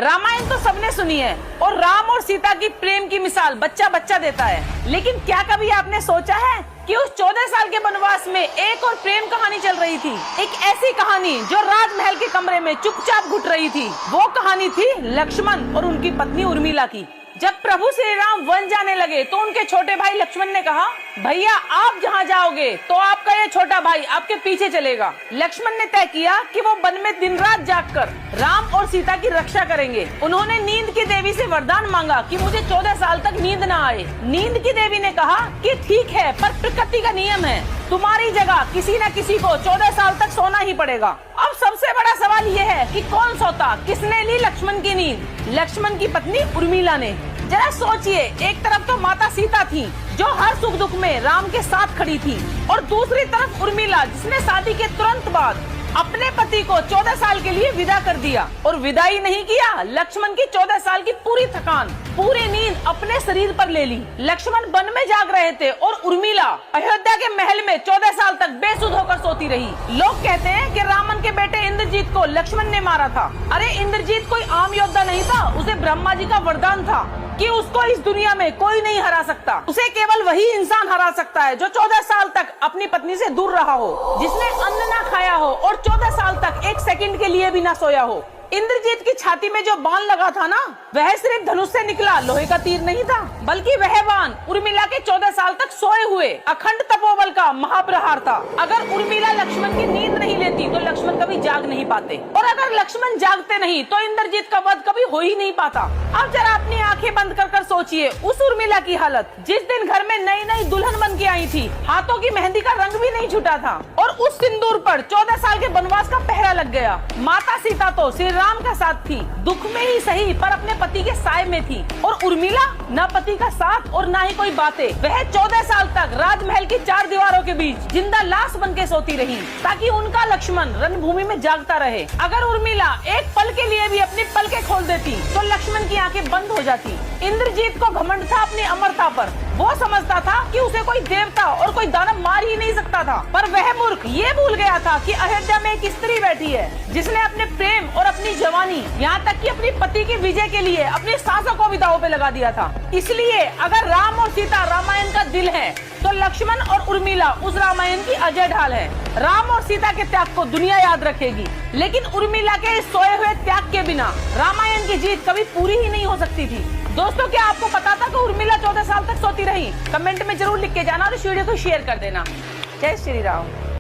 रामायण तो सबने सुनी है और राम और सीता की प्रेम की मिसाल बच्चा बच्चा देता है, लेकिन क्या कभी आपने सोचा है कि उस 14 साल के वनवास में एक और प्रेम कहानी चल रही थी। एक ऐसी कहानी जो राजमहल के कमरे में चुपचाप घुट रही थी। वो कहानी थी लक्ष्मण और उनकी पत्नी उर्मिला की। जब प्रभु श्री राम वन जाने लगे तो उनके छोटे भाई लक्ष्मण ने कहा, भैया आप जहाँ जाओगे तो आपका ये छोटा भाई आपके पीछे चलेगा। लक्ष्मण ने तय किया कि वो वन में दिन रात जागकर राम और सीता की रक्षा करेंगे। उन्होंने नींद की देवी से वरदान मांगा कि मुझे 14 साल तक नींद न आए। नींद की देवी ने कहा कि ठीक है, पर प्रकृति का नियम है, तुम्हारी जगह किसी न किसी को 14 साल तक सोना ही पड़ेगा। अब सबसे बड़ा सवाल ये है कि कौन सोता, किसने ली लक्ष्मण की नींद? लक्ष्मण की पत्नी उर्मिला ने। जरा सोचिए, एक तरफ तो माता सीता थी जो हर सुख दुख में राम के साथ खड़ी थी, और दूसरी तरफ उर्मिला जिसने शादी के तुरंत बाद अपने पति को 14 साल के लिए विदा कर दिया। और विदा ही नहीं किया, लक्ष्मण की 14 साल की पूरी थकान, पूरी नींद अपने शरीर पर ले ली। लक्ष्मण वन में जाग रहे थे और उर्मिला अयोध्या के महल में 14 साल तक बेसुध होकर सोती रही। लोग कहते हैं कि रावण के बेटे इंद्रजीत को लक्ष्मण ने मारा था। अरे इंद्रजीत कोई आम योद्धा नहीं था, उसे ब्रह्मा जी का वरदान था कि उसको इस दुनिया में कोई नहीं हरा सकता। उसे केवल वही इंसान हरा सकता है जो 14 साल तक अपनी पत्नी से दूर रहा हो, जिसने अन्न ना खाया हो और 14 साल तक एक सेकंड के लिए भी ना सोया हो। इंद्रजीत की छाती में जो बाण लगा था ना, वह सिर्फ धनुष से निकला लोहे का तीर नहीं था, बल्कि वह बाण उर्मिला के 14 साल तक सोए हुए अखंड तपोबल का महाप्रहार था। अगर उर्मिला लक्ष्मण की नींद नहीं लेती तो लक्ष्मण कभी जाग नहीं पाते, और अगर लक्ष्मण जागते नहीं तो इंद्रजीत का वध कभी हो ही नहीं पाता। अब जरा अपनी आंखें बंद कर सोचिए उस उर्मिला की हालत, जिस दिन घर में नई नई दुल्हन बन के आई थी, हाथों की मेहंदी का रंग भी नहीं छूटा था, और उस सिंदूर पर 14 साल के वनवास का पहरा लग गया। माता सीता तो श्री राम का साथ थी, दुख में ही सही पर अपने पति के साय में थी, और उर्मिला न पति का साथ और न ही कोई बातें। वह 14 साल तक राजमहल की 4 दीवारों के बीच जिंदा लाश बन के सोती रही ताकि उनका लक्ष्मण रणभूमि में जागता रहे। अगर उर्मिला एक पल के लिए भी अपनी पलकें खोल देती तो लक्ष्मण की आंखें बंद हो जाती। इंद्रजीत को घमंड था अपनी अमरता पर। वो समझता था कि उसे कोई देवता और कोई दानव मार ही नहीं सकता था, पर वह मूर्ख ये भूल गया था कि अयोध्या में एक स्त्री बैठी है जिसने अपने प्रेम और अपनी जवानी, यहाँ तक कि अपनी पति की विजय के लिए अपनी सांसों को भी दांव पे लगा दिया था। इसलिए अगर राम और सीता रामायण का दिल है तो लक्ष्मण और उर्मिला उस रामायण की अजय ढाल है। राम और सीता के त्याग को दुनिया याद रखेगी, लेकिन उर्मिला के इस सोए हुए त्याग के बिना रामायण की जीत कभी पूरी ही नहीं हो सकती थी। दोस्तों, क्या आपको पता था कि उर्मिला 14 साल तक सोती रही? कमेंट में जरूर लिख के जाना और इस वीडियो को शेयर कर देना। जय श्री राम।